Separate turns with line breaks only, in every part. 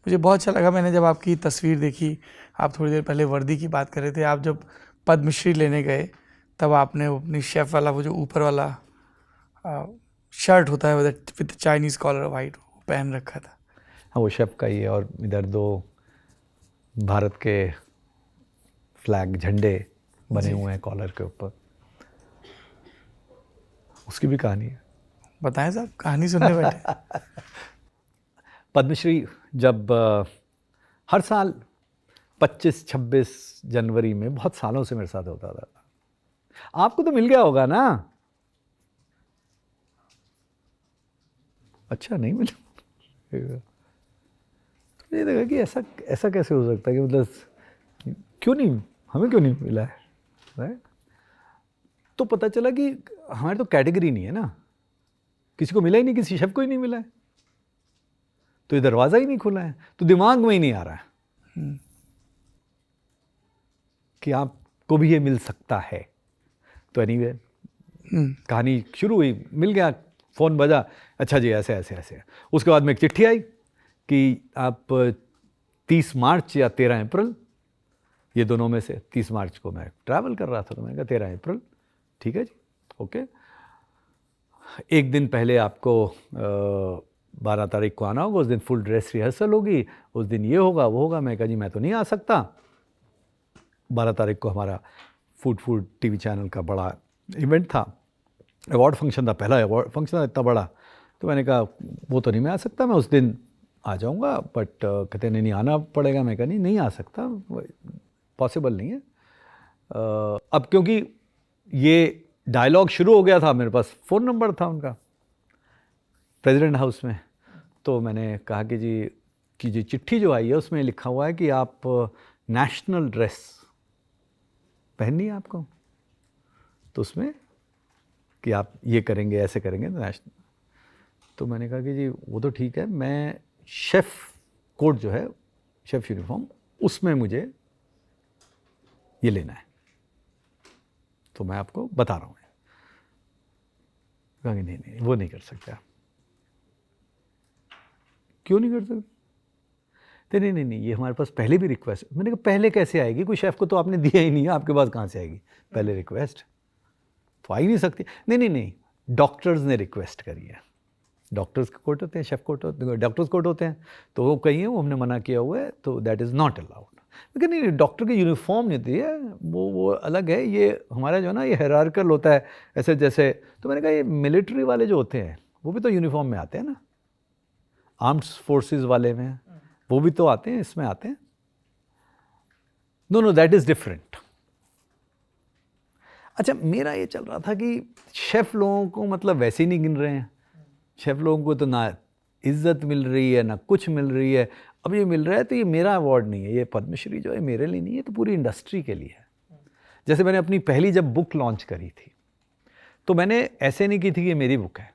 मुझे बहुत अच्छा लगा, मैंने जब आपकी तस्वीर देखी, आप थोड़ी देर पहले वर्दी की बात कर रहे थे, आप जब पद्मश्री लेने गए तब आपने अपनी शेफ़ वाला वो जो ऊपर वाला शर्ट होता है विद चाइनीज़ कॉलर वाइट, वो पहन रखा था।
हाँ, वो शेफ़ का ही है और इधर 2 भारत के फ्लैग झंडे बने हुए हैं कॉलर के ऊपर। उसकी भी कहानी है।
बताएं साहब, कहानी सुनने बैठे।
पद्मश्री जब हर साल 25-26 जनवरी में बहुत सालों से मेरे साथ होता था। आपको तो मिल गया होगा ना? अच्छा, नहीं मिला। तो ये देखा कि ऐसा कैसे हो सकता है कि मतलब क्यों नहीं, हमें क्यों नहीं मिला है, राइट? तो पता चला कि हमारी तो कैटेगरी नहीं है ना, किसी को मिला ही नहीं, किसी शेफ को ही नहीं मिला है, तो ये दरवाज़ा ही नहीं खुला है, तो दिमाग में ही नहीं आ रहा है कि आपको भी ये मिल सकता है। तो एनीवे कहानी शुरू हुई, मिल गया, फ़ोन बजा, अच्छा जी ऐसे ऐसे ऐसे। उसके बाद में एक चिट्ठी आई कि आप 30 मार्च या 13 अप्रैल, ये दोनों में से 30 मार्च को मैं ट्रैवल कर रहा था, तो मैंने कहा 13 अप्रैल ठीक है जी, ओके। एक दिन पहले आपको 12 तारीख को आना होगा, उस दिन फुल ड्रेस रिहर्सल होगी, उस दिन ये होगा वो होगा। मैं कहा जी मैं तो नहीं आ सकता। 12 तारीख को हमारा फूड टीवी चैनल का बड़ा इवेंट था, अवार्ड फंक्शन था, पहला अवार्ड फंक्शन था इतना बड़ा। तो मैंने कहा वो तो नहीं मैं आ सकता, मैं उस दिन आ जाऊंगा, बट कहते नहीं आना पड़ेगा। मैं कहा नहीं आ सकता, पॉसिबल नहीं है। अब क्योंकि ये डायलॉग शुरू हो गया था, मेरे पास फ़ोन नंबर था उनका प्रेसिडेंट हाउस में, तो मैंने कहा कि जी चिट्ठी जो आई है उसमें लिखा हुआ है कि आप नेशनल ड्रेस पहननी है आपको, तो उसमें कि आप ये करेंगे ऐसे करेंगे नेशनल। तो मैंने कहा कि जी वो तो ठीक है, मैं शेफ़ कोट जो है, शेफ़ यूनिफॉर्म, उसमें मुझे ये लेना है, तो मैं आपको बता रहा हूँ। कहा कि नहीं वो नहीं कर सकते। क्यों नहीं कर सकते? नहीं ये हमारे पास पहले भी रिक्वेस्ट। मैंने कहा पहले कैसे आएगी, कोई शेफ़ को तो आपने दिया ही नहीं है, आपके पास कहाँ से आएगी पहले रिक्वेस्ट? तो आ ही नहीं सकती। नहीं डॉक्टर्स ने रिक्वेस्ट करी है, डॉक्टर्स के कोट होते हैं, शेफ़ कोट होते हैं, डॉक्टर्स कोट होते हैं, तो वो कहीं है वो हमने मना किया हुआ है, तो दैट इज़ नॉट अलाउड। लेकिन नहीं, डॉक्टर की यूनिफॉर्म नहीं होती है, वो अलग है। ये हमारा जो है ना, ये हायरार्किकल होता है ऐसे जैसे। तो मैंने कहा ये मिलिट्री वाले जो होते हैं वो भी तो यूनिफॉर्म में आते हैं ना, आर्म्ड फोर्सेस वाले में वो भी तो आते हैं, इसमें आते हैं। Know that is different. अच्छा, मेरा ये चल रहा था कि शेफ़ लोगों को मतलब वैसे ही नहीं गिन रहे हैं, शेफ़ लोगों को तो ना इज्जत मिल रही है ना कुछ मिल रही है। अब ये मिल रहा है तो ये मेरा अवार्ड नहीं है, ये पद्मश्री जो है मेरे लिए नहीं है, तो पूरी इंडस्ट्री के लिए है। जैसे मैंने अपनी पहली जब बुक लॉन्च करी थी, तो मैंने ऐसे नहीं की थी कि ये मेरी बुक है,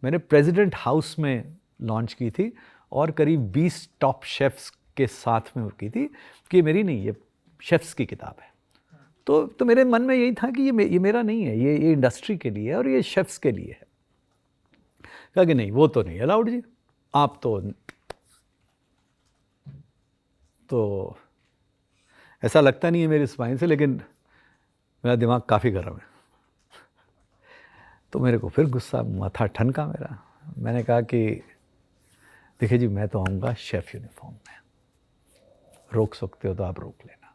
मैंने प्रेसिडेंट हाउस में लॉन्च की थी और करीब 20 टॉप शेफ्स के साथ में की थी कि ये मेरी नहीं, ये शेफ्स की किताब है। तो मेरे मन में यही था कि ये मेरा नहीं है, ये इंडस्ट्री के लिए है और ये शेफ्स के लिए है। कहा कि नहीं वो तो नहीं अलाउड जी, आप तो ऐसा लगता नहीं है मेरी स्पाइन से, लेकिन मेरा दिमाग काफ़ी गर्म है। तो मेरे को फिर गुस्सा, माथा ठनका मेरा। मैंने कहा कि देखिए जी मैं तो आऊँगा शेफ़ यूनिफॉर्म में, रोक सकते हो तो आप रोक लेना।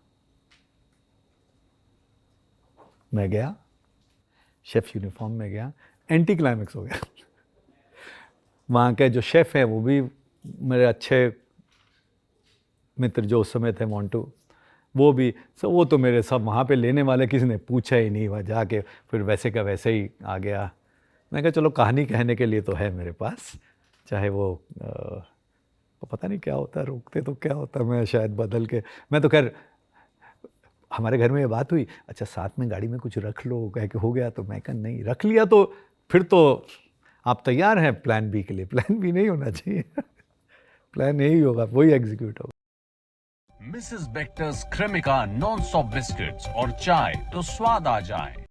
मैं गया शेफ़ यूनिफॉर्म में गया, एंटी क्लाइमेक्स हो गया। वहाँ के जो शेफ़ हैं वो भी मेरे अच्छे मित्र जो उस समय थे, मोंटू, वो भी सब, वो तो मेरे सब वहाँ पे लेने वाले, किसी ने पूछा ही नहीं, वहाँ जाके फिर वैसे का वैसे ही आ गया। मैं कहा चलो कहानी कहने के लिए तो है मेरे पास, चाहे वो पता नहीं क्या होता है, रोकते तो क्या होता है, मैं शायद बदल के, मैं तो खैर हमारे घर में ये बात हुई, अच्छा साथ में गाड़ी में कुछ रख लो, कह के हो गया, तो मैं कहा नहीं, रख लिया तो फिर तो आप तैयार हैं प्लान बी के लिए। प्लान बी नहीं होना चाहिए, प्लान ए ही होगा, वही एग्जीक्यूट होगा।
Mrs Bector's Cremica non stop biscuits और चाय तो स्वाद आ जाए।